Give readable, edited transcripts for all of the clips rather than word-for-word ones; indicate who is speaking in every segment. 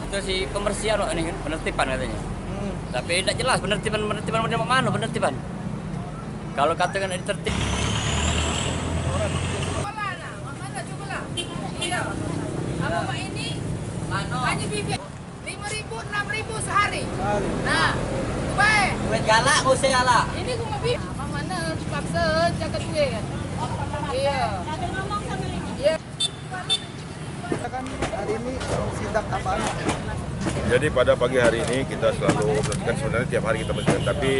Speaker 1: Itu si pembersihan ini penertiban katanya. Tapi tidak jelas penertiban mana penertiban. Kalau katakan ditertib.
Speaker 2: Iya. Apa ini? Hanya bibit 5.000, 6.000 sehari. Nah, baik.
Speaker 1: Duit galak, bosnya galak.
Speaker 2: Ini gua mau bibit. Mana dipaksa jaga duit. Iya. Iya.
Speaker 3: Kan hari ini sidak apaan?
Speaker 4: Jadi pada pagi hari ini kita selalu melakukan, sebenarnya tiap hari kita bersihkan, tapi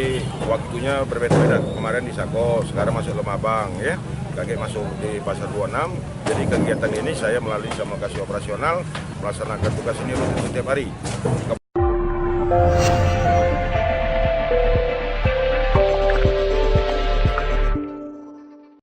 Speaker 4: waktunya berbeda-beda. Kemarin di Sako, sekarang masuk Lemabang, ya. Kakek masuk di Pasar 26. Jadi kegiatan ini saya melalui sama kasih operasional melaksanakan tugas ini rutin setiap hari.